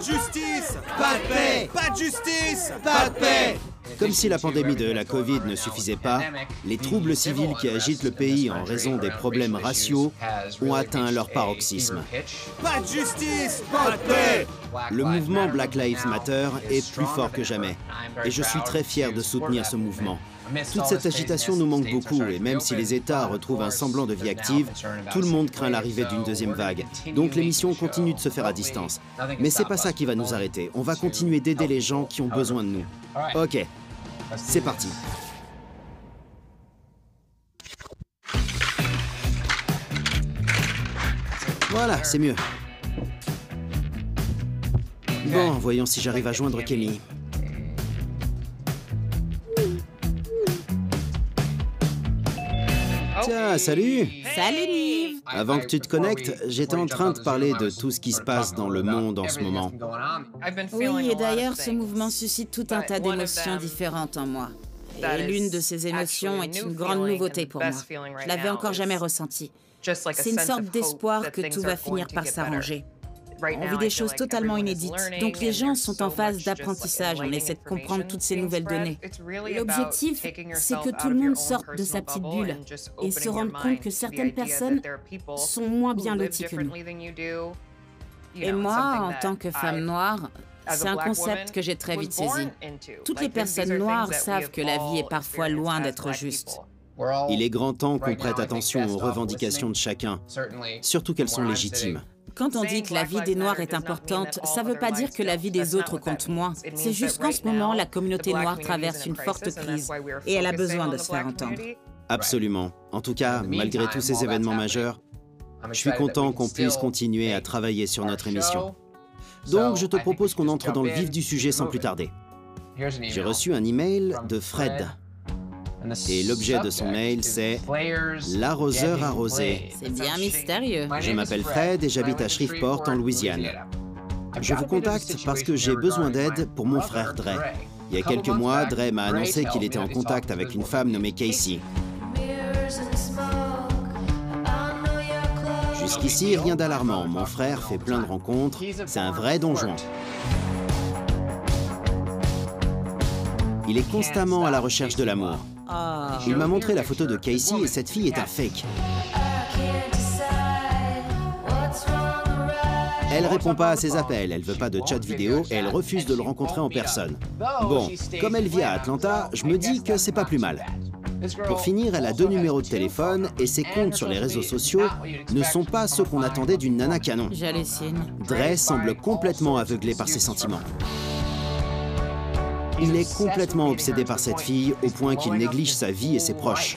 de justice! Pas de paix! Pas de justice! Pas de paix! Comme si la pandémie de la Covid ne suffisait pas, les troubles civils qui agitent le pays en raison des problèmes raciaux ont atteint leur paroxysme. Pas de justice! Pas de paix! Le mouvement Black Lives Matter est plus fort que jamais, et je suis très fier de soutenir ce mouvement. Toute cette agitation nous manque beaucoup, et même si les États retrouvent un semblant de vie active, tout le monde craint l'arrivée d'une deuxième vague. Donc l'émission continue de se faire à distance. Mais c'est pas ça qui va nous arrêter. On va continuer d'aider les gens qui ont besoin de nous. Ok, c'est parti. Voilà, c'est mieux. Bon, voyons si j'arrive à joindre Kelly. Tiens, salut! Salut Nive! Avant que tu te connectes, j'étais en train de parler de tout ce qui se passe dans le monde en ce moment. Oui, et d'ailleurs, ce mouvement suscite tout un tas d'émotions différentes en moi. Et l'une de ces émotions est une grande nouveauté pour moi. Je l'avais encore jamais ressentie. C'est une sorte d'espoir que tout va finir par s'arranger. On vit des choses totalement inédites, donc les gens sont en phase d'apprentissage, on essaie de comprendre toutes ces nouvelles données. L'objectif, c'est que tout le monde sorte de sa petite bulle et se rende compte que certaines personnes sont moins bien loties que nous. Et moi, en tant que femme noire, c'est un concept que j'ai très vite saisi. Toutes les personnes noires savent que la vie est parfois loin d'être juste. Il est grand temps qu'on prête attention aux revendications de chacun, surtout qu'elles sont légitimes. Quand on dit que la vie des Noirs est importante, ça ne veut pas dire que la vie des autres compte moins. C'est juste qu'en ce moment, la communauté noire traverse une forte crise et elle a besoin de se faire entendre. Absolument. En tout cas, malgré tous ces événements majeurs, je suis content qu'on puisse continuer à travailler sur notre émission. Donc, je te propose qu'on entre dans le vif du sujet sans plus tarder. J'ai reçu un email de Fred. Et l'objet de son mail, c'est « L'arroseur arrosé ». C'est bien mystérieux. Je m'appelle Fred et j'habite à Shreveport, en Louisiane. Je vous contacte parce que j'ai besoin d'aide pour mon frère Dre. Il y a quelques mois, Dre m'a annoncé qu'il était en contact avec une femme nommée Casey. Jusqu'ici, rien d'alarmant. Mon frère fait plein de rencontres. C'est un vrai donjon. Il est constamment à la recherche de l'amour. Il m'a montré la photo de Casey et cette fille est un fake. Elle répond pas à ses appels, elle veut pas de chat vidéo et elle refuse de le rencontrer en personne. Bon, comme elle vit à Atlanta, je me dis que c'est pas plus mal. Pour finir, elle a 2 numéros de téléphone et ses comptes sur les réseaux sociaux ne sont pas ceux qu'on attendait d'une nana canon. J'hallucine. Dre semble complètement aveuglé par ses sentiments. Il est complètement obsédé par cette fille au point qu'il néglige sa vie et ses proches.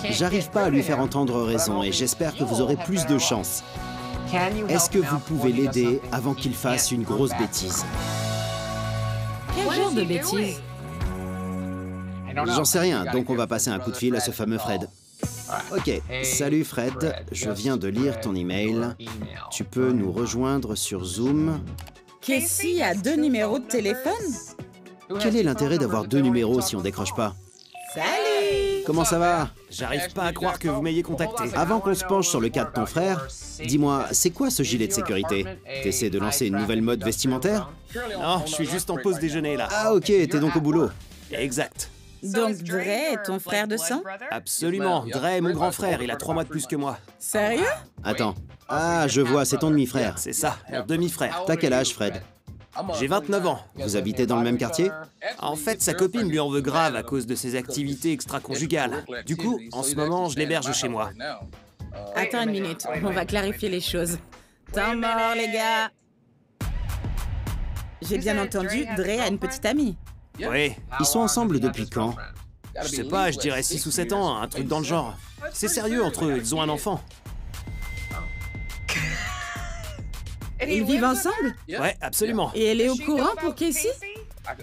J'arrive pas à lui faire entendre raison et j'espère que vous aurez plus de chance. Est-ce que vous pouvez l'aider avant qu'il fasse une grosse bêtise? Quel genre de bêtise? J'en sais rien, donc on va passer un coup de fil à ce fameux Fred. Ok, salut Fred, je viens de lire ton email. Tu peux nous rejoindre sur Zoom. Casey a 2 numéros de téléphone? Quel est l'intérêt d'avoir 2 numéros si on décroche pas? Salut! Comment ça va? J'arrive pas à croire que vous m'ayez contacté. Avant qu'on se penche sur le cas de ton frère, dis-moi, c'est quoi ce gilet de sécurité? T'essaies de lancer une nouvelle mode vestimentaire? Non, je suis juste en pause déjeuner là. Ah ok, t'es donc au boulot. Exact. Donc Dre est ton frère de sang? Absolument. Dre est mon grand frère, il a 3 mois de plus que moi. Sérieux? Attends. Ah, je vois, c'est ton demi-frère. C'est ça, mon demi-frère. T'as quel âge, Fred? J'ai 29 ans. Vous habitez dans le même quartier? En fait, sa copine lui en veut grave à cause de ses activités extra-conjugales. Du coup, en ce moment, je l'héberge chez moi. Attends une minute, on va clarifier les choses. Temps mort, les gars! J'ai bien entendu, Dre a une petite amie. Oui. Ils sont ensemble depuis quand? Je sais pas, je dirais 6 ou 7 ans, un truc dans le genre. C'est sérieux entre eux, ils ont un enfant. Ils vivent ensemble? Ouais, absolument. Et elle est au courant pour Casey?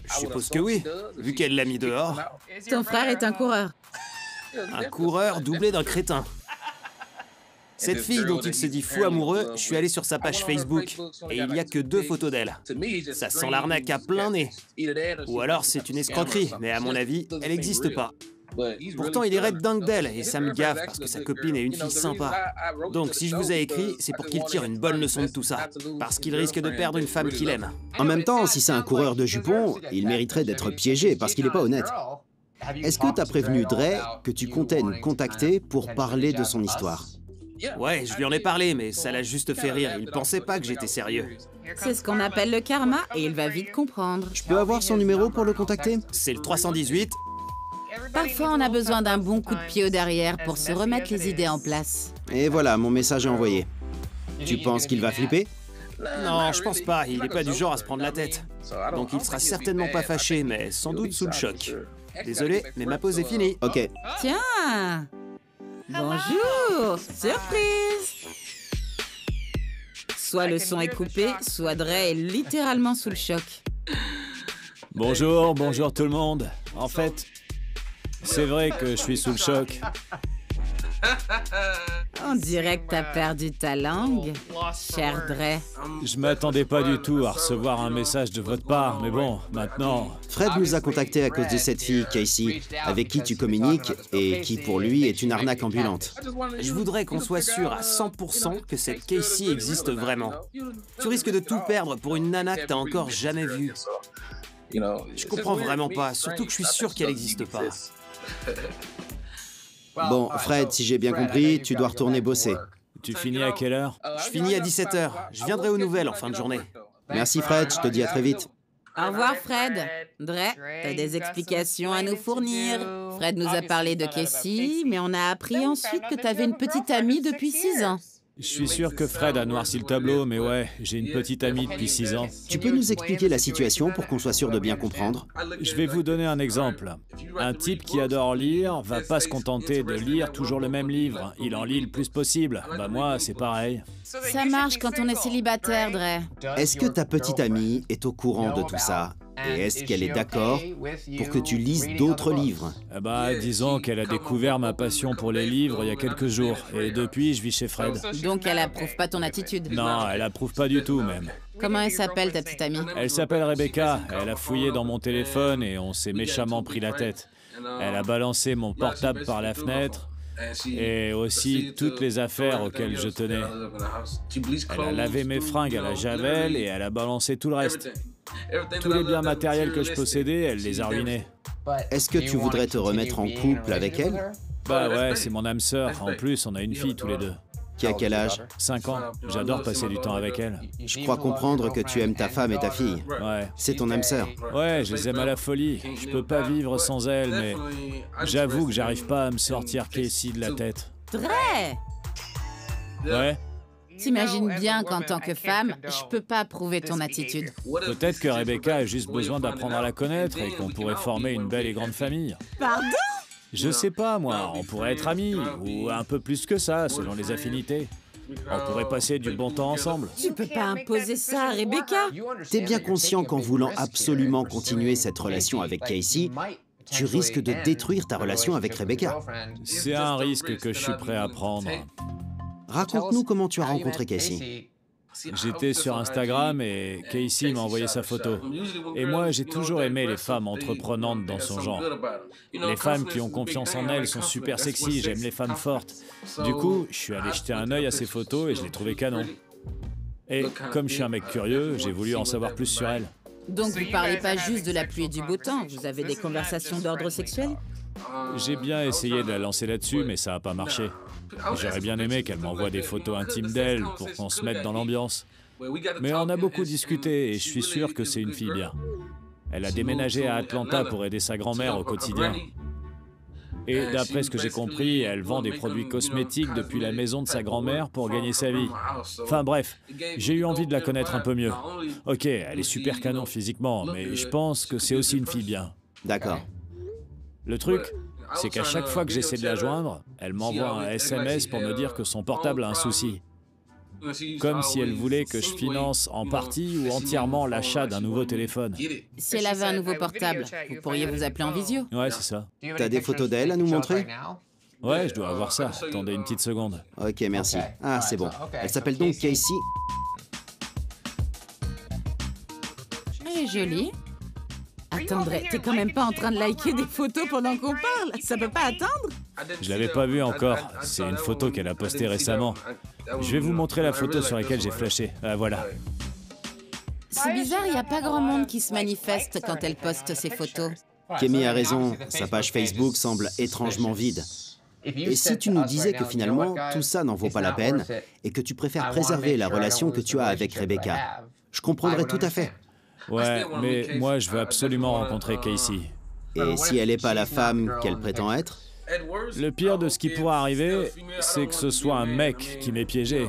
Je suppose que oui, vu qu'elle l'a mis dehors. Ton frère est un coureur. Un coureur doublé d'un crétin. Cette fille dont il se dit fou amoureux, je suis allé sur sa page Facebook et il n'y a que 2 photos d'elle. Ça sent l'arnaque à plein nez. Ou alors c'est une escroquerie, mais à mon avis, elle n'existe pas. Pourtant, il irait dingue d'elle, et ça me gaffe parce que sa copine est une fille sympa. Donc, si je vous ai écrit, c'est pour qu'il tire une bonne leçon de tout ça, parce qu'il risque de perdre une femme qu'il aime. En même temps, si c'est un coureur de jupons, il mériterait d'être piégé parce qu'il n'est pas honnête. Est-ce que t'as prévenu Dre que tu comptais nous contacter pour parler de son histoire? Ouais, je lui en ai parlé, mais ça l'a juste fait rire. Il pensait pas que j'étais sérieux. C'est ce qu'on appelle le karma, et il va vite comprendre. Je peux avoir son numéro pour le contacter? C'est le 318. Parfois, on a besoin d'un bon coup de pied au derrière pour se remettre les idées en place. Et voilà, mon message est envoyé. Tu penses qu'il va flipper? Non, je pense pas. Il est pas du genre à se prendre la tête. Donc il sera certainement pas fâché, mais sans doute sous le choc. Désolé, mais ma pause est finie. Ok. Tiens! Bonjour! Surprise! Soit le son est coupé, soit Dre est littéralement sous le choc. Bonjour tout le monde. En fait, c'est vrai que je suis sous le choc. On dirait que t'as perdu ta langue, cher Dre. Je m'attendais pas du tout à recevoir un message de votre part, mais bon, maintenant... Fred nous a contactés à cause de cette fille, Casey, avec qui tu communiques et qui, pour lui, est une arnaque ambulante. Je voudrais qu'on soit sûr à 100% que cette Casey existe vraiment. Tu risques de tout perdre pour une nana que t'as encore jamais vue. Je comprends vraiment pas, surtout que je suis sûr qu'elle n'existe pas. Bon, Fred, si j'ai bien compris, tu dois retourner bosser. Tu finis à quelle heure? Je finis à 17h. Je viendrai aux nouvelles en fin de journée. Merci Fred, je te dis à très vite. Au revoir, Fred. Dre, t'as des explications à nous fournir. Fred nous a parlé de Casey, mais on a appris ensuite que t'avais une petite amie depuis 6 ans. Je suis sûr que Fred a noirci le tableau, mais ouais, j'ai une petite amie depuis 6 ans. Tu peux nous expliquer la situation pour qu'on soit sûr de bien comprendre? Je vais vous donner un exemple. Un type qui adore lire va pas se contenter de lire toujours le même livre. Il en lit le plus possible. Bah moi, c'est pareil. Ça marche quand on est célibataire, Dre. Est-ce que ta petite amie est au courant de tout ça? Et est-ce qu'elle est d'accord pour que tu lises d'autres livres? Bah, disons qu'elle a découvert ma passion pour les livres il y a quelques jours. Et depuis, je vis chez Fred. Donc elle approuve pas ton attitude? Non, elle approuve pas du tout, même. Comment elle s'appelle, ta petite amie? Elle s'appelle Rebecca. Elle a fouillé dans mon téléphone et on s'est méchamment pris la tête. Elle a balancé mon portable par la fenêtre. Et aussi toutes les affaires auxquelles je tenais. Elle a lavé mes fringues à la javel et elle a balancé tout le reste. Tous les biens matériels que je possédais, elle les a ruinés. Est-ce que tu voudrais te remettre en couple avec elle? Bah ouais, c'est mon âme sœur. En plus, on a une fille tous les deux. Qui a quel âge? 5 ans. J'adore passer du temps avec elle. Je crois comprendre que tu aimes ta femme et ta fille. Ouais. C'est ton âme sœur. Ouais, je les aime à la folie. Je peux pas vivre sans elle, mais j'avoue que j'arrive pas à me sortir Casey de la tête. Dre! Ouais. T'imagines bien qu'en tant que femme, je peux pas approuver ton attitude. Peut-être que Rebecca a juste besoin d'apprendre à la connaître et qu'on pourrait former une belle et grande famille. Pardon? Je sais pas, moi, on pourrait être amis, ou un peu plus que ça, selon les affinités. On pourrait passer du bon temps ensemble. Tu peux pas imposer ça à Rebecca. T'es bien conscient qu'en voulant absolument continuer cette relation avec Casey, tu risques de détruire ta relation avec Rebecca. C'est un risque que je suis prêt à prendre. Raconte-nous comment tu as rencontré Casey. J'étais sur Instagram et Casey m'a envoyé sa photo. Et moi, j'ai toujours aimé les femmes entreprenantes dans son genre. Les femmes qui ont confiance en elles sont super sexy, j'aime les femmes fortes. Du coup, je suis allé jeter un œil à ses photos et je les trouvais canon. Et comme je suis un mec curieux, j'ai voulu en savoir plus sur elle. Donc vous parlez pas juste de la pluie et du beau temps, vous avez des conversations d'ordre sexuel? J'ai bien essayé de la lancer là-dessus, mais ça n'a pas marché. J'aurais bien aimé qu'elle m'envoie des photos intimes d'elle pour qu'on se mette dans l'ambiance. Mais on a beaucoup discuté et je suis sûr que c'est une fille bien. Elle a déménagé à Atlanta pour aider sa grand-mère au quotidien. Et d'après ce que j'ai compris, elle vend des produits cosmétiques depuis la maison de sa grand-mère pour gagner sa vie. Enfin bref, j'ai eu envie de la connaître un peu mieux. Ok, elle est super canon physiquement, mais je pense que c'est aussi une fille bien. D'accord. Le truc, c'est qu'à chaque fois que j'essaie de la joindre, elle m'envoie un SMS pour me dire que son portable a un souci. Comme si elle voulait que je finance en partie ou entièrement l'achat d'un nouveau téléphone. Si elle avait un nouveau portable, vous pourriez vous appeler en visio. Ouais, c'est ça. T'as des photos d'elle à nous montrer? Ouais, je dois avoir ça. Attendez une petite seconde. Ok, merci. Ah, c'est bon. Elle s'appelle donc Casey. Elle est jolie. Attends, Dre, t'es quand même pas en train de liker des photos pendant qu'on parle? Ça peut pas attendre? Je l'avais pas vue encore. C'est une photo qu'elle a postée récemment. Je vais vous montrer la photo sur laquelle j'ai flashé. Ah, voilà. C'est bizarre, il n'y a pas grand monde qui se manifeste quand elle poste ses photos. Kémy a raison, sa page Facebook semble étrangement vide. Et si tu nous disais que finalement, tout ça n'en vaut pas la peine et que tu préfères préserver la relation que tu as avec Rebecca, je comprendrais tout à fait. Ouais, mais moi, je veux absolument rencontrer Casey. Et si elle n'est pas la femme qu'elle prétend être? Le pire de ce qui pourrait arriver, c'est que ce soit un mec qui m'ait piégé.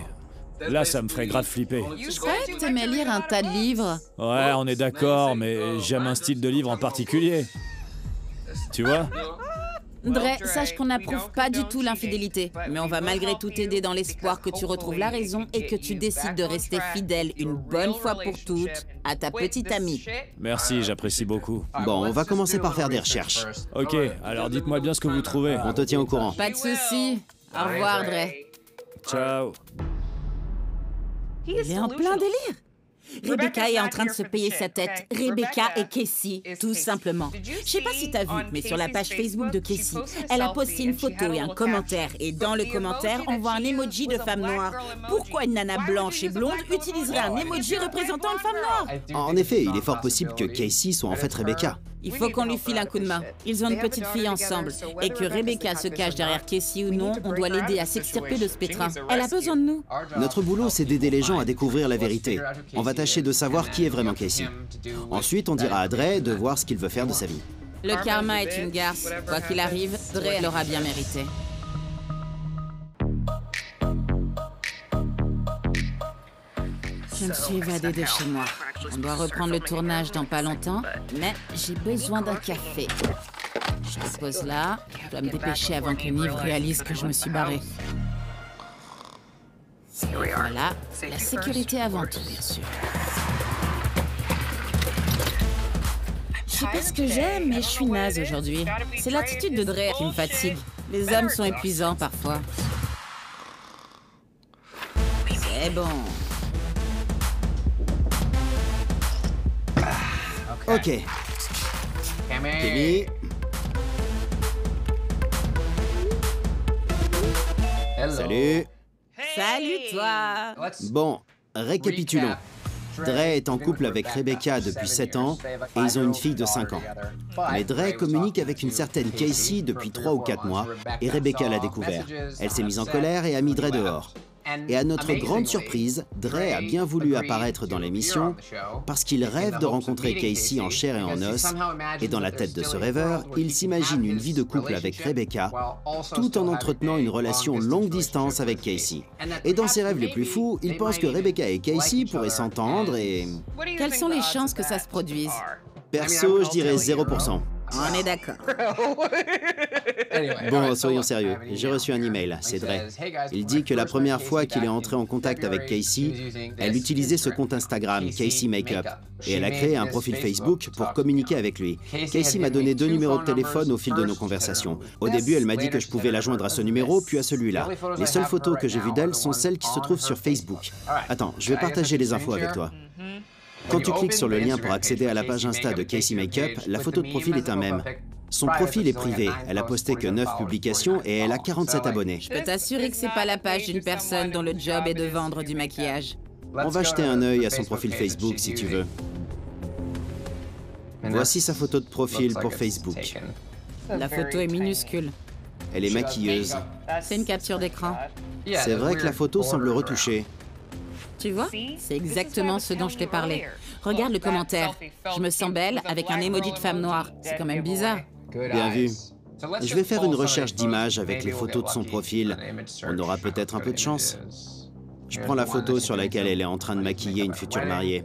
Là, ça me ferait grave flipper. Je croyais que t'aimais lire un tas de livres. Ouais, on est d'accord, mais j'aime un style de livre en particulier. Tu vois? Dre, sache qu'on n'approuve pas du tout l'infidélité, mais on va malgré tout t'aider dans l'espoir que tu retrouves la raison et que tu décides de rester fidèle une bonne fois pour toutes à ta petite amie. Merci, j'apprécie beaucoup. Bon, on va commencer par faire des recherches. Ok, alors dites-moi bien ce que vous trouvez. On te tient au courant. Pas de soucis. Au revoir, Dre. Ciao. Il est en plein délire. Rebecca est en train de se payer sa tête. Rebecca et Casey, tout simplement. Je sais pas si t'as vu, mais sur la page Facebook de Casey, elle a posté une photo et un commentaire. Et dans le commentaire, on voit un emoji de femme noire. Pourquoi une nana blanche et blonde utiliserait un emoji représentant une femme noire? En effet, il est fort possible que Casey soit en fait Rebecca. Il faut qu'on lui file un coup de main. Ils ont une petite fille ensemble. Et que Rebecca se cache derrière Casey ou non, on doit l'aider à s'extirper de ce pétrin. Elle a besoin de nous. Notre boulot, c'est d'aider les gens à découvrir la vérité. On va tâcher de savoir qui est vraiment Casey. Ensuite, on dira à Dre de voir ce qu'il veut faire de sa vie. Le karma est une garce. Quoi qu'il arrive, Dre l'aura bien mérité. Je me suis évadée de chez moi. On doit reprendre le tournage dans pas longtemps, mais j'ai besoin d'un café. Je te pose là. Je dois me dépêcher avant que Nive réalise que je me suis barrée. Voilà, la sécurité avant tout, bien sûr. Je sais pas ce que j'aime, mais je suis naze aujourd'hui. C'est l'attitude de Dre qui me fatigue. Les hommes sont épuisants parfois. C'est bon. Ok. Kémy. Salut. Salut toi. Bon, récapitulons. Dre est en couple avec Rebecca depuis 7 ans et ils ont une fille de 5 ans. Mais Dre communique avec une certaine Casey depuis 3 ou 4 mois et Rebecca l'a découvert. Elle s'est mise en colère et a mis Dre dehors. Et à notre grande surprise, Dre a bien voulu apparaître dans l'émission parce qu'il rêve de rencontrer Casey en chair et en os. Et dans la tête de ce rêveur, il s'imagine une vie de couple avec Rebecca, tout en entretenant une relation longue distance avec Casey. Et dans ses rêves les plus fous, il pense que Rebecca et Casey pourraient s'entendre et... Quelles sont les chances que ça se produise? Perso, je dirais 0%. On est d'accord. Bon, soyons sérieux. J'ai reçu un email, c'est Dre. Il dit que la première fois qu'il est entré en contact avec Casey, elle utilisait ce compte Instagram, Casey Makeup, et elle a créé un profil Facebook pour communiquer avec lui. Casey m'a donné 2 numéros de téléphone au fil de nos conversations. Au début, elle m'a dit que je pouvais la joindre à ce numéro, puis à celui-là. Les seules photos que j'ai vues d'elle sont celles qui se trouvent sur Facebook. Attends, je vais partager les infos avec toi. Quand tu cliques sur le lien pour accéder à la page Insta de Casey Makeup, la photo de profil est un mème. Son profil est privé, elle a posté que 9 publications et elle a 47 abonnés. Je peux t'assurer que c'est pas la page d'une personne dont le job est de vendre du maquillage. On va jeter un œil à son profil Facebook si tu veux. Voici sa photo de profil pour Facebook. La photo est minuscule. Elle est maquilleuse. C'est une capture d'écran. C'est vrai que la photo semble retouchée. Tu vois? C'est exactement ce dont je t'ai parlé. Regarde le commentaire. Je me sens belle avec un emoji de femme noire. C'est quand même bizarre. Bien vu. Je vais faire une recherche d'images avec les photos de son profil. On aura peut-être un peu de chance. Je prends la photo sur laquelle elle est en train de maquiller une future mariée.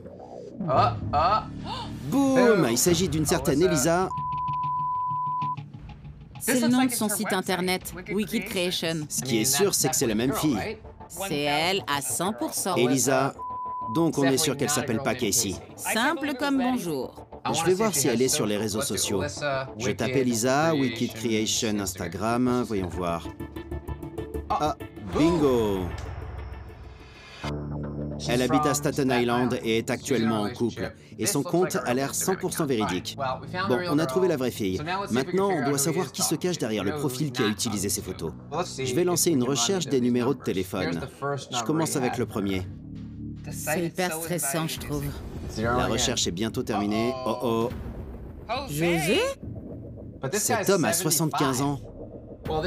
Boum! Il s'agit d'une certaine Elisa. C'est le nom de son site internet, Wicked Creation. Ce qui est sûr, c'est que c'est la même fille. C'est elle à 100%. Elisa. Donc on est sûr qu'elle s'appelle pas Casey. Simple comme bonjour. Je vais voir si elle est sur les réseaux sociaux. Je tape Elisa, Wicked Creation, Instagram, voyons voir. Ah, bingo! Elle habite à Staten Island et est actuellement en couple. Et son compte a l'air 100% véridique. Bon, on a trouvé la vraie fille. Maintenant, on doit savoir qui se cache derrière le profil qui a utilisé ces photos. Je vais lancer une recherche des numéros de téléphone. Je commence avec le premier. C'est hyper stressant, je trouve. La recherche est bientôt terminée. Oh oh. José? Cet homme a 75 ans.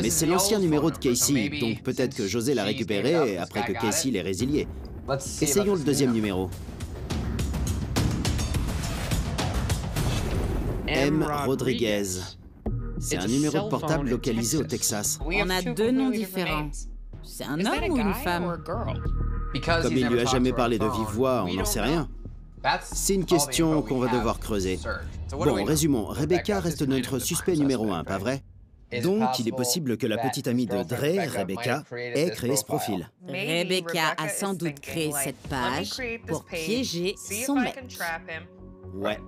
Mais c'est l'ancien numéro de Casey, donc peut-être que José l'a récupéré après que Casey l'ait résilié. Essayons le deuxième numéro. M. Rodriguez. C'est un numéro de portable localisé au Texas. On a deux noms différents. C'est un homme ou une femme? Comme il lui a jamais parlé de vive voix, on n'en sait rien. C'est une question qu'on va devoir creuser. Bon, résumons. Rebecca reste notre suspect numéro 1, pas vrai? Donc, il est possible que la petite amie de Dre, Rebecca, ait créé ce profil. Rebecca a sans doute créé cette page pour piéger son mec. Ouais.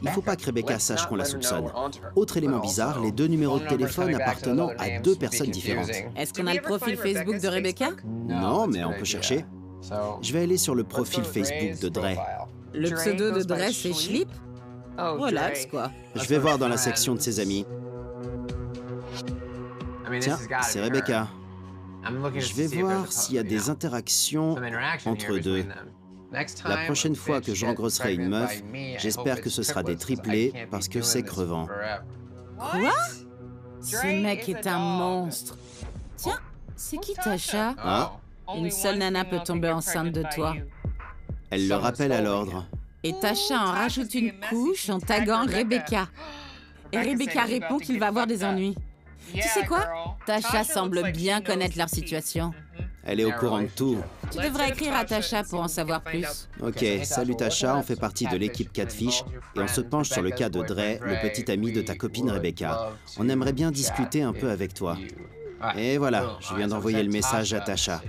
Il faut pas que Rebecca sache qu'on la soupçonne. Autre élément bizarre, les deux numéros de téléphone appartenant à deux personnes différentes. Est-ce qu'on a le profil Facebook de Rebecca? Non, mais on peut chercher. Je vais aller sur le profil Facebook de Dre. Le pseudo de Dre, c'est Schlip? Relax, quoi. Je vais voir dans la section de ses amis. Tiens, c'est Rebecca. Je vais voir s'il y a des interactions entre eux deux. La prochaine fois que j'engrosserai une meuf, j'espère que ce sera des triplés parce que c'est crevant. Quoi? Ce mec est un monstre. Tiens, c'est qui Tasha? Ah, Une seule nana peut tomber enceinte de toi. elle le rappelle à l'ordre. Et Tasha en rajoute une couche en taguant Rebecca. Et Rebecca répond qu'il va avoir des ennuis. Tu sais quoi? Tasha semble bien connaître leur situation. Elle est au courant de tout. Tu devrais écrire à Tasha pour en savoir plus. Ok, salut Tasha, on fait partie de l'équipe Catfish et on se penche sur le cas de Dre, le petit ami de ta copine Rebecca. On aimerait bien discuter un peu avec toi. Et voilà, je viens d'envoyer le message à Tasha.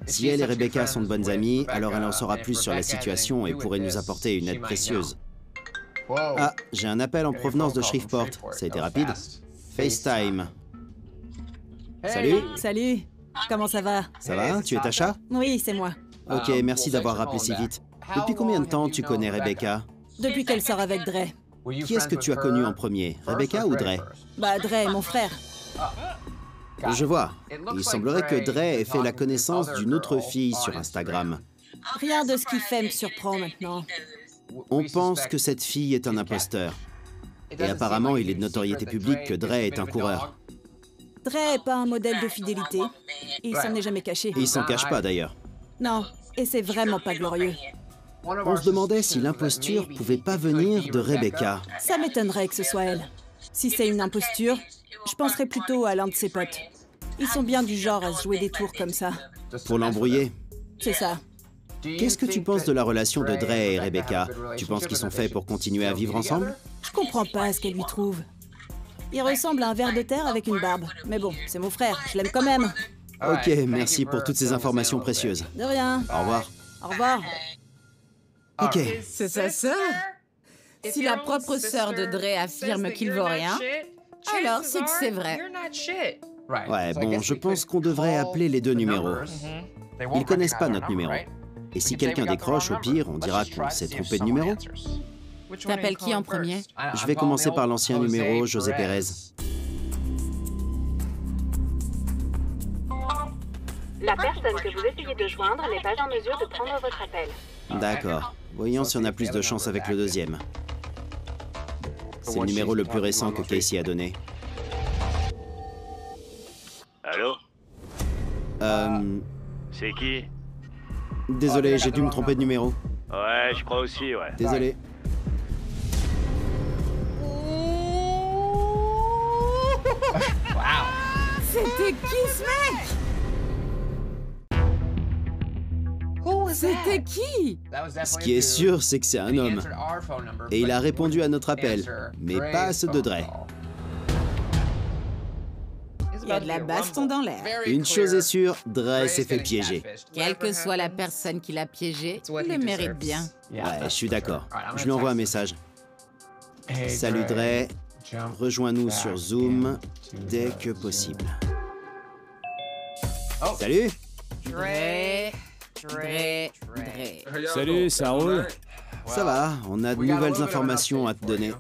Si elle et Rebecca sont de bonnes amies, alors elle en saura plus sur la situation et pourrait nous apporter une aide précieuse. Ah, j'ai un appel en provenance de Shreveport. Ça a été rapide. FaceTime. Salut. Salut. Comment ça va? Ça va? Tu es Tasha? Oui, c'est moi. Ok, merci d'avoir rappelé si vite. Depuis combien de temps tu connais Rebecca? Depuis qu'elle sort avec Dre. Qui est-ce que tu as connu en premier, Rebecca ou Dre? Bah, Dre est mon frère. Je vois. Il semblerait que Dre ait fait la connaissance d'une autre fille sur Instagram. Rien de ce qu'il fait me surprend maintenant. On pense que cette fille est un imposteur. Et apparemment, il est de notoriété publique que Dre est un coureur. Dre est pas un modèle de fidélité. Il s'en est jamais caché. Et il s'en cache pas d'ailleurs. Non, et c'est vraiment pas glorieux. On se demandait si l'imposture pouvait pas venir de Rebecca. Ça m'étonnerait que ce soit elle. Si c'est une imposture, je penserais plutôt à l'un de ses potes. Ils sont bien du genre à se jouer des tours comme ça. Pour l'embrouiller. C'est ça. Qu'est-ce que tu penses de la relation de Dre et Rebecca? Tu penses qu'ils sont faits pour continuer à vivre ensemble? Je comprends pas ce qu'elle lui trouve. Il ressemble à un ver de terre avec une barbe. Mais bon, c'est mon frère, je l'aime quand même. Ok, merci pour toutes ces informations précieuses. De rien. Au revoir. Au revoir. Ok. C'est sa sœur? Si la propre sœur de Dre affirme qu'il vaut rien, alors c'est que c'est vrai. Ouais, bon, je pense qu'on devrait appeler les deux numéros. Ils connaissent pas notre numéro. Et si quelqu'un décroche, au pire, on dira qu'on s'est trompé de numéro. T'appelles qui en premier? Je vais commencer par l'ancien numéro, José Pérez. La personne que vous essayez de joindre n'est pas en mesure de prendre votre appel. D'accord. Voyons si on a plus de chance avec le deuxième. C'est le numéro le plus récent que Casey a donné. Allô? C'est qui? Désolé, j'ai dû me tromper de numéro. Ouais, je crois aussi, ouais. Désolé. C'était qui ce mec? C'était qui? Ce qui est sûr, c'est que c'est un homme. Et il a répondu à notre appel, mais pas à ceux de Dre. Il y a de la baston dans l'air. Une chose est sûre, Dre s'est fait piéger. Quelle que soit la personne qui l'a piégé, il le mérite bien. Ouais, je suis d'accord. Je lui envoie un message. Salut Dre, rejoins-nous sur Zoom dès que possible. Salut! Dre, Dre. Salut, ça roule? Ça va, on a de nouvelles informations à te donner.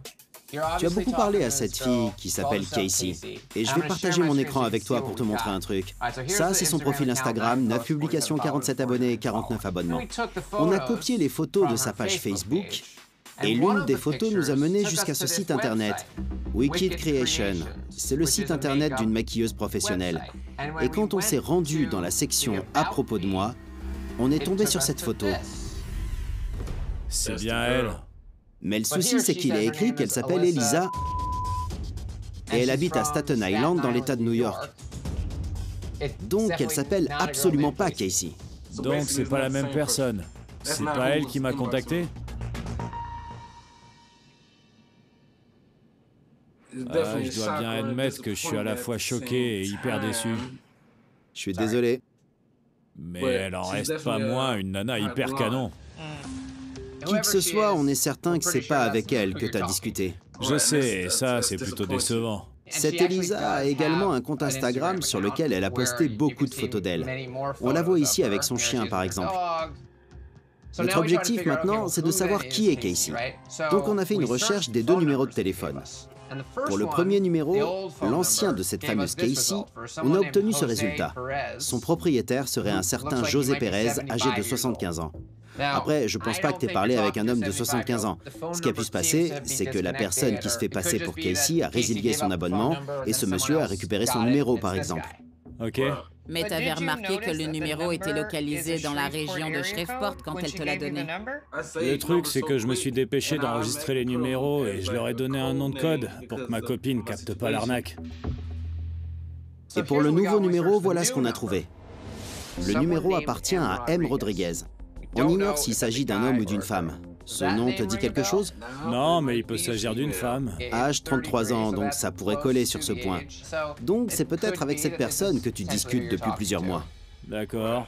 Tu as beaucoup parlé à cette fille qui s'appelle Casey. Et je vais partager mon écran avec toi pour te montrer un truc. Ça, c'est son profil Instagram, 9 publications, 47 abonnés et 49 abonnements. On a copié les photos de sa page Facebook. Et l'une des photos nous a menés jusqu'à ce site internet, Wicked Creation. C'est le site internet d'une maquilleuse professionnelle. Et quand on s'est rendu dans la section « À propos de moi », on est tombé sur cette photo. C'est bien elle. Mais le souci, c'est qu'il a écrit qu'elle s'appelle Elisa et elle habite à Staten Island dans l'État de New York. Donc, elle s'appelle absolument pas Casey. Donc c'est pas la même personne. C'est pas elle qui m'a contacté? Je dois bien admettre que je suis à la fois choqué et hyper déçu. Je suis désolé. Mais elle en reste pas moins une nana hyper canon. Qui que ce soit, on est certain que c'est pas avec elle que t'as discuté. Je sais, et ça, c'est plutôt décevant. Cette Elisa a également un compte Instagram sur lequel elle a posté beaucoup de photos d'elle. On la voit ici avec son chien, par exemple. Notre objectif maintenant, c'est de savoir qui est Casey. Donc on a fait une recherche des 2 numéros de téléphone. Pour le premier numéro, l'ancien de cette fameuse Casey, on a obtenu ce résultat. Son propriétaire serait un certain José Pérez, âgé de 75 ans. Après, je pense pas que t'aies parlé avec un homme de 75 ans. Ce qui a pu se passer, c'est que la personne qui se fait passer pour Casey a résilié son abonnement et ce monsieur a récupéré son numéro, par exemple. Ok. Mais t'avais remarqué que le numéro était localisé dans la région de Shreveport quand elle te l'a donné. Le truc, c'est que je me suis dépêché d'enregistrer les numéros et je leur ai donné un nom de code pour que ma copine capte pas l'arnaque. Et pour le nouveau numéro, voilà ce qu'on a trouvé. Le numéro appartient à M. Rodriguez. On ignore s'il s'agit d'un homme ou d'une femme. Ce nom te dit quelque chose? Non, mais il peut s'agir d'une femme. Âge 33 ans, donc ça pourrait coller sur ce point. Donc c'est peut-être avec cette personne que tu discutes depuis plusieurs mois. D'accord.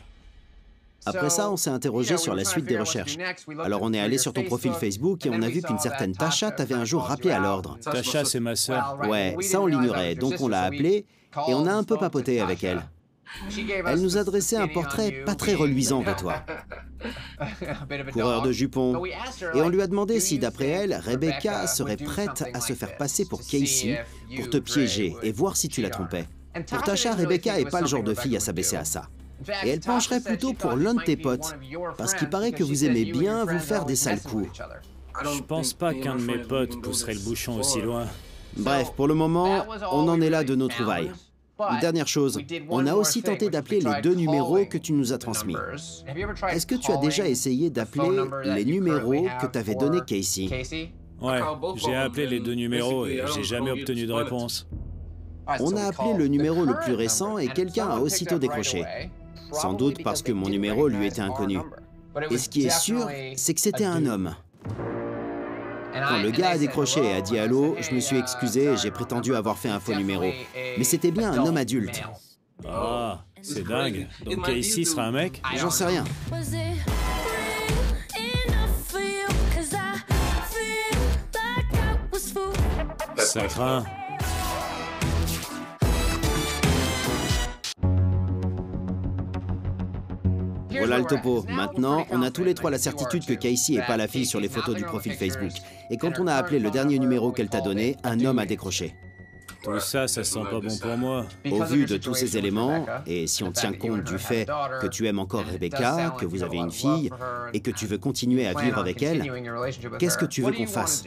Après ça, on s'est interrogé sur la suite des recherches. Alors on est allé sur ton profil Facebook et on a vu qu'une certaine Tasha t'avait un jour rappelé à l'ordre. Tasha, c'est ma sœur. Ouais, ça on l'ignorait, donc on l'a appelée et on a un peu papoté avec elle. Elle nous a dressé un portrait pas très reluisant de toi. Coureur de jupons. Et on lui a demandé si, d'après elle, Rebecca serait prête à se faire passer pour Casey, pour te piéger et voir si tu la trompais. Pour Tasha, Rebecca est pas le genre de fille à s'abaisser à ça. Et elle pencherait plutôt pour l'un de tes potes, parce qu'il paraît que vous aimez bien vous faire des sales coups. Je pense pas qu'un de mes potes pousserait le bouchon aussi loin. Bref, pour le moment, on en est là de nos trouvailles. Une dernière chose, on a aussi tenté d'appeler les 2 numéros que tu nous as transmis. Est-ce que tu as déjà essayé d'appeler les numéros que t'avais donnés Casey? Ouais, j'ai appelé les 2 numéros et j'ai jamais obtenu de réponse. On a appelé le numéro le plus récent et quelqu'un a aussitôt décroché. Sans doute parce que mon numéro lui était inconnu. Et ce qui est sûr, c'est que c'était un homme. Quand le gars a décroché et a dit allô, je me suis excusé et j'ai prétendu avoir fait un faux numéro. Mais c'était bien un homme adulte. Ah, c'est dingue. Donc Casey sera un mec? J'en sais rien. Ça craint. Voilà le topo. Maintenant, on a tous les 3 la certitude que Casey n'est pas la fille sur les photos du profil Facebook. Et quand on a appelé le dernier numéro qu'elle t'a donné, un homme a décroché. Tout ça, ça sent pas bon pour moi. Au vu de tous ces éléments, et si on tient compte du fait que tu aimes encore Rebecca, que vous avez une fille, et que tu veux continuer à vivre avec elle, qu'est-ce que tu veux qu'on fasse?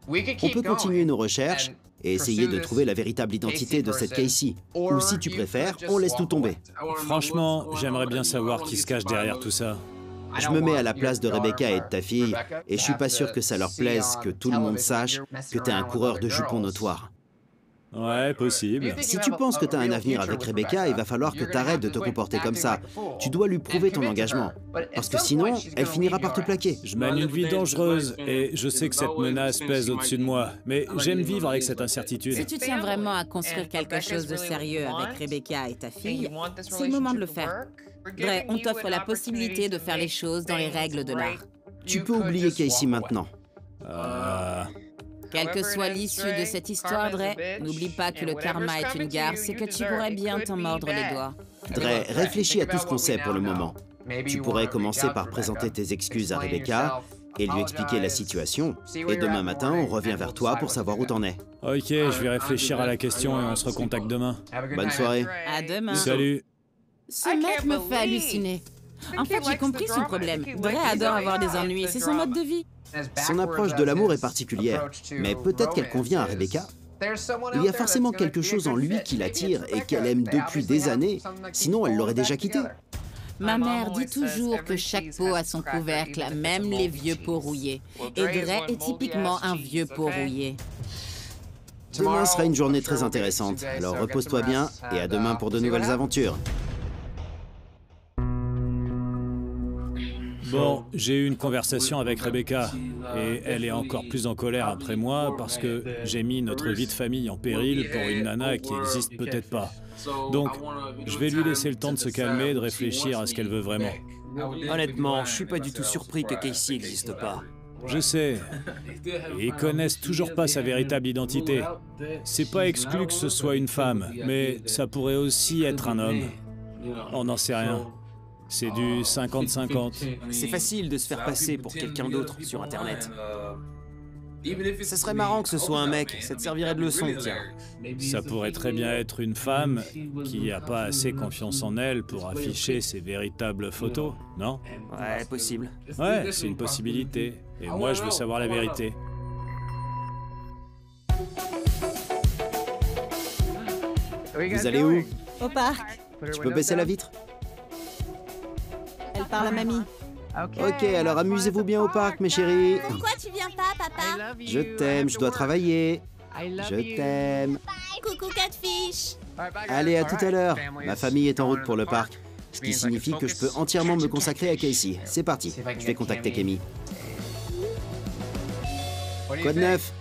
On peut continuer nos recherches et essayer de trouver la véritable identité de cette Casey. Ou si tu préfères, on laisse tout tomber. Franchement, j'aimerais bien savoir qui se cache derrière tout ça. Je me mets à la place de Rebecca et de ta fille, et je suis pas sûr que ça leur plaise que tout le monde sache que t'es un coureur de jupons notoire. Ouais, possible. Si tu penses que t'as un avenir avec Rebecca, il va falloir que t'arrêtes de te comporter comme ça. Tu dois lui prouver ton engagement. Parce que sinon, elle finira par te plaquer. Je mène une vie dangereuse et je sais que cette menace pèse au-dessus de moi. Mais j'aime vivre avec cette incertitude. Si tu tiens vraiment à construire quelque chose de sérieux avec Rebecca et ta fille, c'est le moment de le faire. Dre, on t'offre la possibilité de faire les choses dans les règles de l'art. Tu peux oublier Casey maintenant. Quelle que soit l'issue de cette histoire, Dre, n'oublie pas que le karma est une garce et que tu pourrais bien t'en mordre les doigts. Dre, réfléchis à tout ce qu'on sait pour le moment. Tu pourrais commencer par présenter tes excuses à Rebecca et lui expliquer la situation. Et demain matin, on revient vers toi pour savoir où t'en es. Ok, je vais réfléchir à la question et on se recontacte demain. Bonne soirée. À demain. Salut. Ce mec me fait halluciner. En fait, j'ai compris son problème. Dre adore avoir des ennuis, c'est son mode de vie. Son approche de l'amour est particulière, mais peut-être qu'elle convient à Rebecca. Il y a forcément quelque chose en lui qui l'attire et qu'elle aime depuis des années, sinon elle l'aurait déjà quitté. Ma mère dit toujours que chaque pot a son couvercle, même les vieux pots rouillés. Et Dre est typiquement un vieux pot rouillé. Demain sera une journée très intéressante, alors repose-toi bien et à demain pour de nouvelles aventures. Bon, j'ai eu une conversation avec Rebecca et elle est encore plus en colère après moi parce que j'ai mis notre vie de famille en péril pour une nana qui n'existe peut-être pas. Donc, je vais lui laisser le temps de se calmer et de réfléchir à ce qu'elle veut vraiment. Honnêtement, je suis pas du tout surpris que Casey n'existe pas. Je sais. Et ils connaissent toujours pas sa véritable identité. C'est pas exclu que ce soit une femme, mais ça pourrait aussi être un homme. On n'en sait rien. C'est du 50-50. C'est facile de se faire passer pour quelqu'un d'autre sur Internet. Ça serait marrant que ce soit un mec, ça te servirait de leçon, tiens. Ça pourrait très bien être une femme qui n'a pas assez confiance en elle pour afficher ses véritables photos, non? Ouais, possible. Ouais, c'est une possibilité. Et moi, je veux savoir la vérité. Vous allez où? Au parc. Tu peux baisser la vitre? Elle parle à mamie. Ok, alors amusez-vous bien au parc, mes chéris. Pourquoi tu viens pas, papa? Je t'aime, je dois travailler. Je t'aime. Coucou Catfish. Allez, à tout à l'heure. Ma famille est en route pour le parc, ce qui signifie que je peux entièrement me consacrer à Casey. C'est parti, je vais contacter Cammy. Quoi de neuf?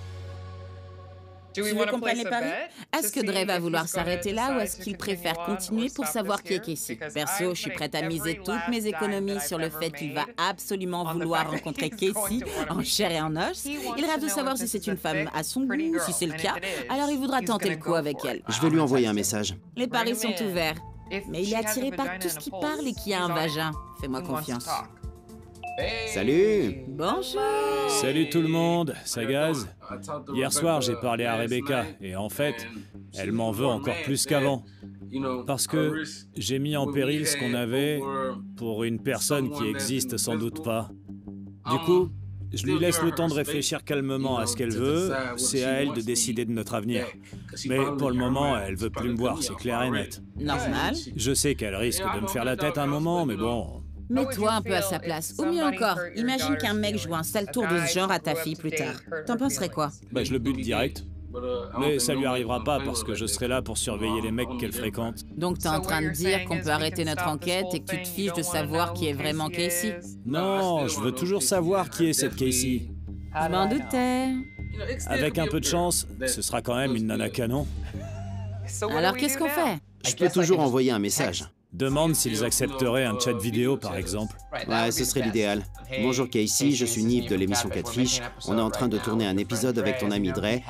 Tu veux qu'on prenne les paris? Est-ce que Dre va vouloir s'arrêter là ou est-ce qu'il préfère continuer pour savoir qui est Casey? Perso, je suis prête à miser toutes mes économies sur le fait qu'il va absolument vouloir rencontrer Casey en chair et en os. Il rêve de savoir si c'est une femme à son goût. Si c'est le cas, alors il voudra tenter le coup avec elle. Je vais lui envoyer un message. Les paris sont ouverts. Mais il est attiré par tout ce qui parle et qui a un vagin. Fais-moi confiance. Salut! Bonjour! Salut tout le monde, ça gaze? Hier soir, j'ai parlé à Rebecca et en fait, elle m'en veut encore plus qu'avant. Parce que j'ai mis en péril ce qu'on avait pour une personne qui existe sans doute pas. Du coup, je lui laisse le temps de réfléchir calmement à ce qu'elle veut, c'est à elle de décider de notre avenir. Mais pour le moment, elle veut plus me voir, c'est clair et net. Normal. Je sais qu'elle risque de me faire la tête un moment, mais bon... Mets-toi un peu à sa place. Ou mieux encore, imagine qu'un mec joue un sale tour de ce genre à ta fille plus tard. T'en penserais quoi? Bah, je le bute direct. Mais ça lui arrivera pas parce que je serai là pour surveiller les mecs qu'elle fréquente. Donc t'es en train de dire qu'on peut arrêter notre enquête et que tu te fiches de savoir qui est vraiment Casey? Non, je veux toujours savoir qui est cette Casey. Je m'en doutais. Avec un peu de chance, ce sera quand même une nana canon. Alors qu'est-ce qu'on fait? Je peux toujours envoyer un message. Demande s'ils accepteraient un chat vidéo, par exemple. Ouais, ce serait l'idéal. Bonjour Casey, je suis Nive de l'émission Catfish. On est en train de tourner un épisode avec ton ami Dre.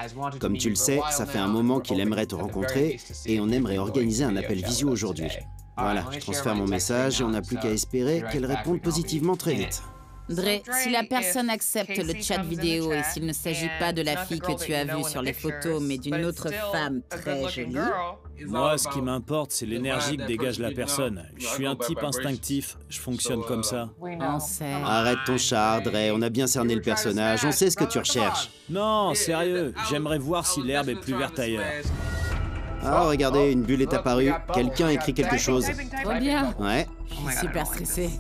Comme tu le sais, ça fait un moment qu'il aimerait te rencontrer et on aimerait organiser un appel visio aujourd'hui. Voilà, je transfère mon message et on n'a plus qu'à espérer qu'elle réponde positivement très vite. Dre, si la personne accepte le chat vidéo et s'il ne s'agit pas de la fille que tu as vue sur les photos, mais d'une autre femme très jolie... Moi, ce qui m'importe, c'est l'énergie que dégage la personne. Je suis un type instinctif, je fonctionne comme ça. On sait. Arrête ton char, Dre, on a bien cerné le personnage, on sait ce que tu recherches. Non, sérieux, j'aimerais voir si l'herbe est plus verte ailleurs. Ah, regardez, une bulle est apparue. Quelqu'un écrit quelque chose. Trop bien. Ouais. Je suis super stressée.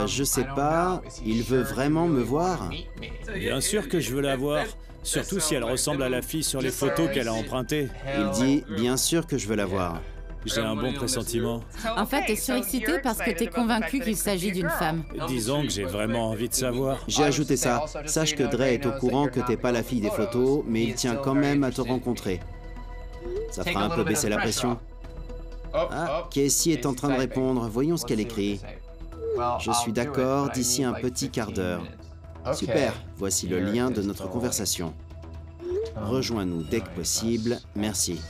Je sais pas, il veut vraiment me voir? Bien sûr que je veux la voir. Surtout si elle ressemble à la fille sur les photos qu'elle a empruntées. Il dit, bien sûr que je veux la voir. J'ai un bon pressentiment. En fait, t'es surexcité parce que t'es convaincu qu'il s'agit d'une femme. Disons que j'ai vraiment envie de savoir. J'ai ajouté ça. Sache que Dre est au courant que t'es pas la fille des photos, mais il tient quand même à te rencontrer. Ça fera un peu baisser la pression. Ah, Casey est en train de répondre. Voyons ce qu'elle écrit. Je suis d'accord d'ici un petit quart d'heure. Super, voici le lien de notre conversation. Rejoins-nous dès que possible, merci.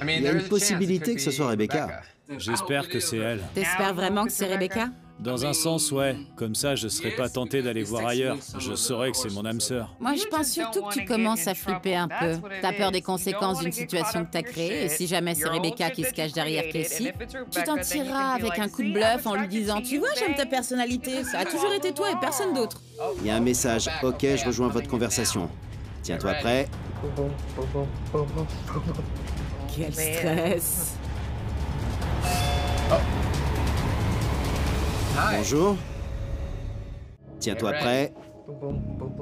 Il y a une possibilité que ce soit Rebecca. J'espère que c'est elle. T'espères vraiment que c'est Rebecca? Dans un sens, ouais. Comme ça, je serais pas tenté d'aller voir ailleurs. Je saurais que c'est mon âme sœur. Moi, je pense surtout que tu commences à flipper un peu. T'as peur des conséquences d'une situation que t'as créée, et si jamais c'est Rebecca qui se cache derrière Casey, tu t'en tireras avec un coup de bluff en lui disant « Tu vois, j'aime ta personnalité, ça a toujours été toi et personne d'autre. » Il y a un message. Ok, je rejoins votre conversation. Tiens-toi prêt. Quel stress. Bonjour. Tiens-toi prêt.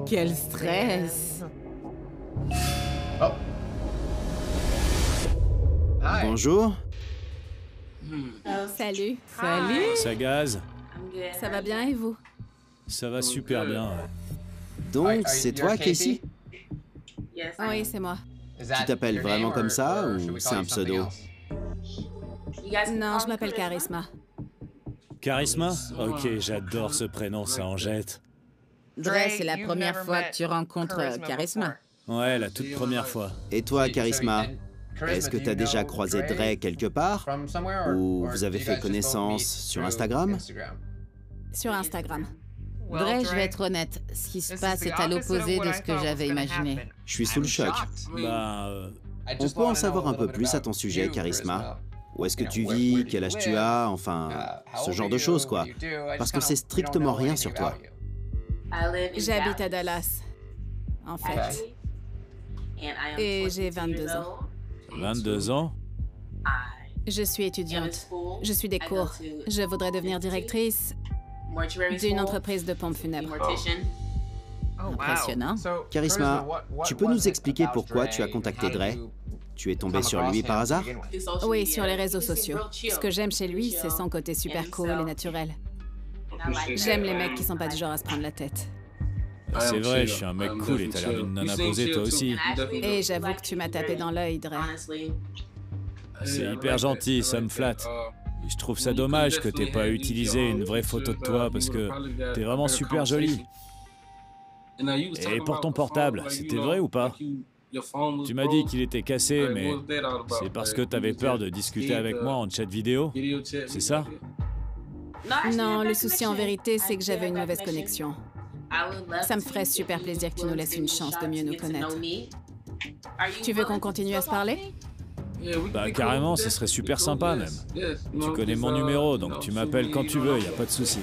Quel stress. Bonjour. Salut. Salut. Ça gaze? Ça va bien et vous? Ça va super bien, ouais. Donc, c'est toi, Casey? Oui, c'est moi. Tu t'appelles vraiment comme ça ou c'est un pseudo? Non, je m'appelle Charisma. Charisma? Ok, j'adore ce prénom, ça en jette. Dre, c'est la première fois que tu rencontres Charisma. Ouais, la toute première fois. Et toi, Charisma? Est-ce que t'as déjà croisé Dre quelque part? Ou vous avez fait connaissance sur Instagram? Sur Instagram. Dre, je vais être honnête, ce qui se passe est à l'opposé de ce que j'avais imaginé. Je suis sous le choc. Bah, On peut en savoir un peu plus à ton sujet, Charisma? Où est-ce que tu vis? Quel âge tu as? Enfin, ce genre de choses, quoi. Parce que c'est strictement rien sur toi. J'habite à Dallas, en fait. Et j'ai 22 ans. 22 ans? Je suis étudiante. Je suis des cours. Je voudrais devenir directrice d'une entreprise de pompes funèbres. Impressionnant. Charisma, tu peux nous expliquer pourquoi tu as contacté Dre? Tu es tombé sur lui par hasard? Oui, sur les réseaux sociaux. Ce que j'aime chez lui, c'est son côté super cool et naturel. J'aime les mecs qui sont pas du genre à se prendre la tête. C'est vrai, je suis un mec cool et t'as l'air d'une nana posée toi aussi. Et j'avoue que tu m'as tapé dans l'œil, Dre. C'est hyper gentil, ça me flatte. Je trouve ça dommage que t'aies pas utilisé une vraie photo de toi parce que t'es vraiment super jolie. Et pour ton portable, c'était vrai ou pas? Tu m'as dit qu'il était cassé, mais c'est parce que t'avais peur de discuter avec moi en chat vidéo? C'est ça? Non, le souci en vérité, c'est que j'avais une mauvaise connexion. Ça me ferait super plaisir que tu nous laisses une chance de mieux nous connaître. Tu veux qu'on continue à se parler? Bah carrément, ce serait super sympa même. Tu connais mon numéro, donc tu m'appelles quand tu veux, y a pas de souci.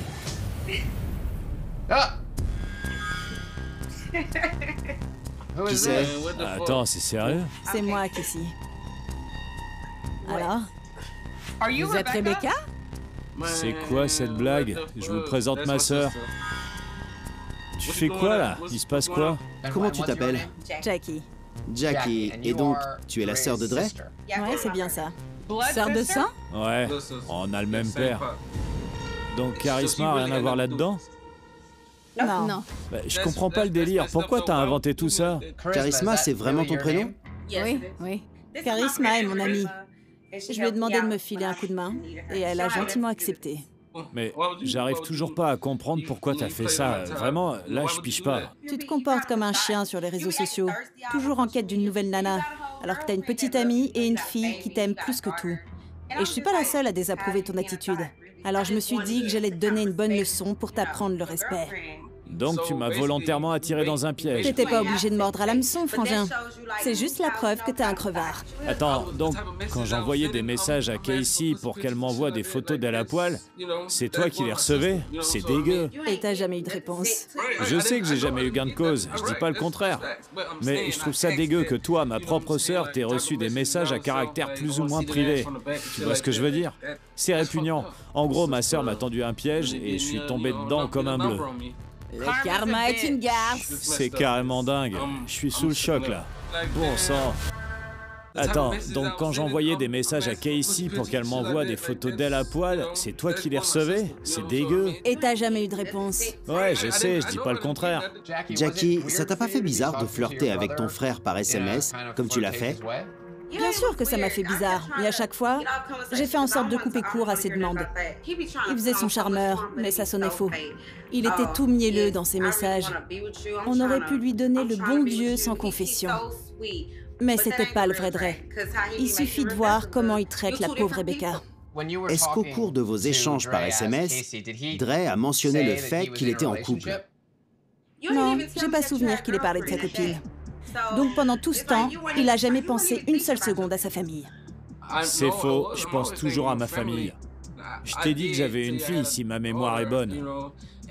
Qui c'est? Attends, c'est sérieux? C'est moi, Casey. Alors? Vous êtes Rebecca? C'est quoi cette blague? Je vous présente ma sœur. Tu fais quoi là? Il se passe quoi? Comment tu t'appelles? Jackie. Jackie. Et donc, tu es la sœur de Dre? Ouais, c'est bien ça. Sœur de sang? Ouais, on a le même père. Donc Charisma, rien à voir là-dedans? Non. Bah, je comprends pas le délire. Pourquoi t'as inventé tout ça? Charisma, c'est vraiment ton prénom? Oui. Charisma est mon amie. Je lui ai demandé de me filer un coup de main et elle a gentiment accepté. Mais j'arrive toujours pas à comprendre pourquoi t'as fait ça. Vraiment, là, je pige pas. Tu te comportes comme un chien sur les réseaux sociaux, toujours en quête d'une nouvelle nana, alors que t'as une petite amie et une fille qui t'aiment plus que tout. Et je suis pas la seule à désapprouver ton attitude. Alors je me suis dit que j'allais te donner une bonne leçon pour t'apprendre le respect. Donc tu m'as volontairement attiré dans un piège. T'étais pas obligé de mordre à l'hameçon, frangin. C'est juste la preuve que t'es un crevard. Attends, donc, quand j'envoyais des messages à Casey pour qu'elle m'envoie des photos d'elle à poil, c'est toi qui les recevais? C'est dégueu. Et t'as jamais eu de réponse. Je sais que j'ai jamais eu gain de cause, je dis pas le contraire. Mais je trouve ça dégueu que toi, ma propre sœur, t'aies reçu des messages à caractère plus ou moins privé. Tu vois ce que je veux dire? C'est répugnant. En gros, ma sœur m'a tendu un piège et je suis tombé dedans comme un bleu. Le karma est une garce. C'est carrément dingue. Je suis sous le choc là. Bon sang. Attends, donc quand j'envoyais des messages à Casey pour qu'elle m'envoie des photos d'elle à poil, c'est toi qui les recevais? C'est dégueu. Et t'as jamais eu de réponse. Ouais, je sais, je dis pas le contraire. Jackie, ça t'a pas fait bizarre de flirter avec ton frère par SMS, comme tu l'as fait? Bien sûr que ça m'a fait bizarre, mais à chaque fois, j'ai fait en sorte de couper court à ses demandes. Il faisait son charmeur, mais ça sonnait faux. Il était tout mielleux dans ses messages. On aurait pu lui donner le bon Dieu sans confession. Mais c'était pas le vrai Dre. Il suffit de voir comment il traite la pauvre Rebecca. Est-ce qu'au cours de vos échanges par SMS, Dre a mentionné le fait qu'il était en couple? Non, j'ai pas souvenir qu'il ait parlé de sa copine. Donc pendant tout ce temps, il a jamais pensé une seule seconde à sa famille. C'est faux, je pense toujours à ma famille. Je t'ai dit que j'avais une fille, si ma mémoire est bonne.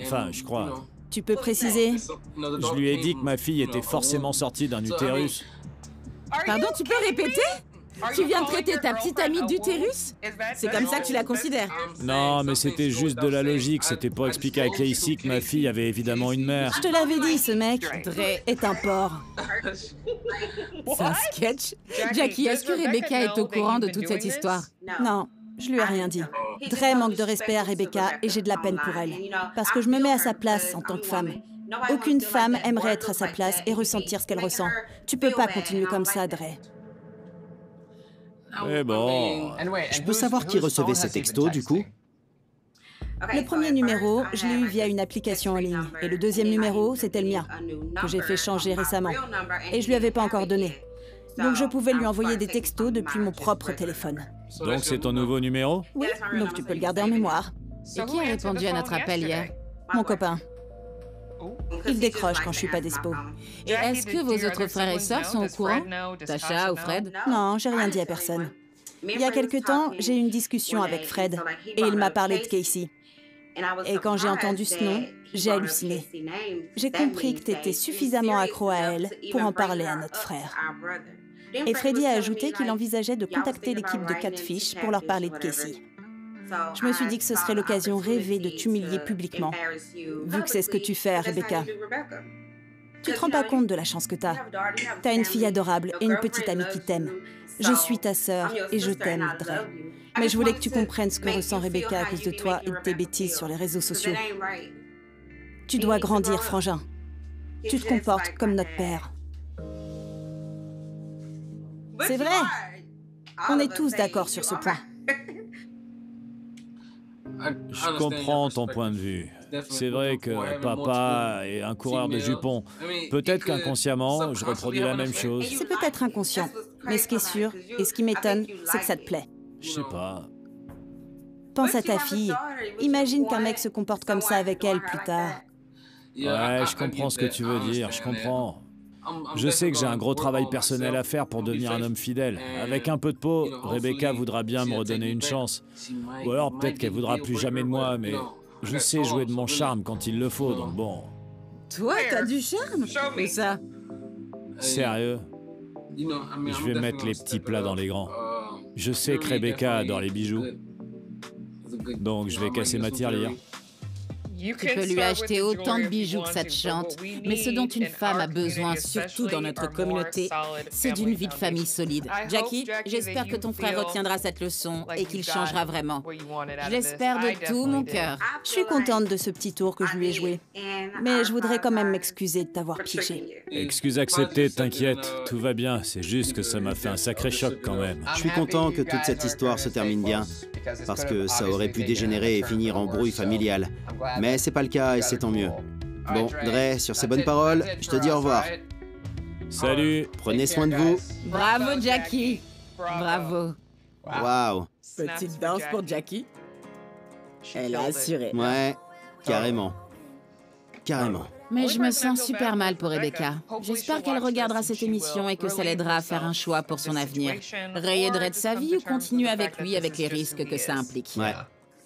Enfin, je crois. Tu peux préciser? Je lui ai dit que ma fille était forcément sortie d'un utérus. Pardon, tu peux répéter? Tu viens de traiter ta petite amie d'utérus? C'est comme ça que tu la considères? Non, mais c'était juste de la logique, c'était pour expliquer à Casey que ma fille avait évidemment une mère. Je te l'avais dit, ce mec, Dre est un porc. C'est un sketch. Jackie, est-ce que Rebecca est au courant de toute cette histoire? Non, je lui ai rien dit. Dre manque de respect à Rebecca et j'ai de la peine pour elle. Parce que je me mets à sa place en tant que femme. Aucune femme aimerait être à sa place et ressentir ce qu'elle ressent. Tu peux pas continuer comme ça, Dre. Mais bon... Je peux savoir qui recevait ces textos, du coup? Le premier numéro, je l'ai eu via une application en ligne. Et le deuxième numéro, c'était le mien, que j'ai fait changer récemment. Et je lui avais pas encore donné. Donc je pouvais lui envoyer des textos depuis mon propre téléphone. Donc c'est ton nouveau numéro? Oui, donc tu peux le garder en mémoire. Et qui a répondu à notre appel hier? Mon copain. Il décroche quand je suis pas dispo. Et est-ce que vos autres frères et sœurs sont au courant? Tasha ou Fred? Non, j'ai rien dit à personne. Il y a quelque temps, j'ai eu une discussion avec Fred et il m'a parlé de Casey. Et quand j'ai entendu ce nom, j'ai halluciné. J'ai compris que tu étais suffisamment accro à elle pour en parler à notre frère. Et Freddy a ajouté qu'il envisageait de contacter l'équipe de Catfish pour leur parler de Casey. Je me suis dit que ce serait l'occasion rêvée de t'humilier publiquement, vu que c'est ce que tu fais à Rebecca. Tu te rends pas compte de la chance que t'as. T'as une fille adorable et une petite amie qui t'aime. Je suis ta sœur et je t'aime, Dre. Mais je voulais que tu comprennes ce que ressent Rebecca à cause de toi et de tes bêtises sur les réseaux sociaux. Tu dois grandir, frangin. Tu te comportes comme notre père. C'est vrai. On est tous d'accord sur ce point. Je comprends ton point de vue. C'est vrai que papa est un coureur de jupons. Peut-être qu'inconsciemment, je reproduis la même chose. C'est peut-être inconscient, mais ce qui est sûr, et ce qui m'étonne, c'est que ça te plaît. Je sais pas. Pense à ta fille. Imagine qu'un mec se comporte comme ça avec elle plus tard. Ouais, je comprends ce que tu veux dire, je comprends. Je sais que j'ai un gros travail personnel à faire pour devenir un homme fidèle. Avec un peu de peau, Rebecca voudra bien me redonner une chance. Ou alors peut-être qu'elle voudra plus jamais de moi, mais je sais jouer de mon charme quand il le faut, donc bon. Toi, t'as du charme? Et ça? Sérieux? Je vais mettre les petits plats dans les grands. Je sais que Rebecca adore les bijoux. Donc je vais casser ma tirelire. Tu peux lui acheter autant de bijoux que ça te chante, mais ce dont une femme a besoin, surtout dans notre communauté, c'est d'une vie de famille solide. Jackie, j'espère que ton frère retiendra cette leçon et qu'il changera vraiment. Je l'espère de tout mon cœur. Je suis contente de ce petit tour que je lui ai joué, mais je voudrais quand même m'excuser de t'avoir piégé. Excuse acceptée, t'inquiète, tout va bien, c'est juste que ça m'a fait un sacré choc quand même. Je suis content que toute cette histoire se termine bien, parce que ça aurait pu dégénérer et finir en brouille familiale. Mais c'est pas le cas et c'est tant mieux. Bon, Dre, sur ces bonnes paroles, je te dis au revoir. Salut. Prenez soin de vous. Bravo, Jackie. Bravo. Waouh. Petite danse pour Jackie. Elle a assuré. Ouais, carrément. Carrément. Mais je me sens super mal pour Rebecca. J'espère qu'elle regardera cette émission et que ça l'aidera à faire un choix pour son avenir. Rayer Dre de sa vie ou continuer avec lui avec les risques que ça implique. Ouais.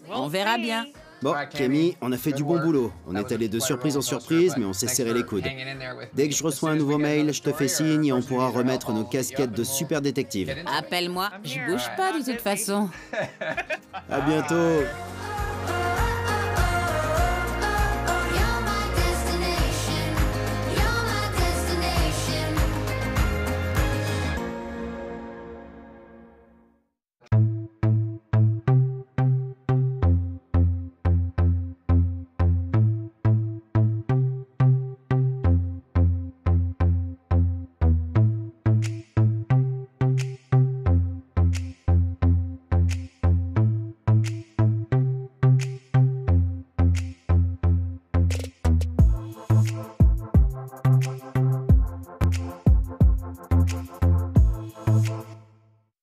On verra bien. Bon, Cammy, on a fait du bon boulot. On est allé de surprise en surprise, mais on s'est serré les coudes. Dès que je reçois un nouveau mail, je te fais signe et on pourra remettre nos casquettes de super détective. Appelle-moi, je bouge pas de toute façon. À bientôt.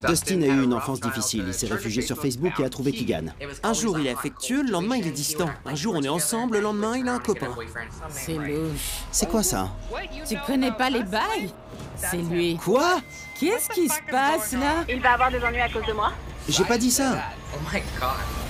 Dustin a eu une enfance difficile. Il s'est réfugié sur Facebook et a trouvé Keegan. Un jour, il est affectueux, le lendemain, il est distant. Un jour, on est ensemble, le lendemain, il a un copain. C'est louche. C'est quoi ça? Tu connais pas les bails? C'est lui. Quoi? Qu'est-ce qui se passe là? Il va avoir des ennuis à cause de moi. J'ai pas dit ça. Oh my god.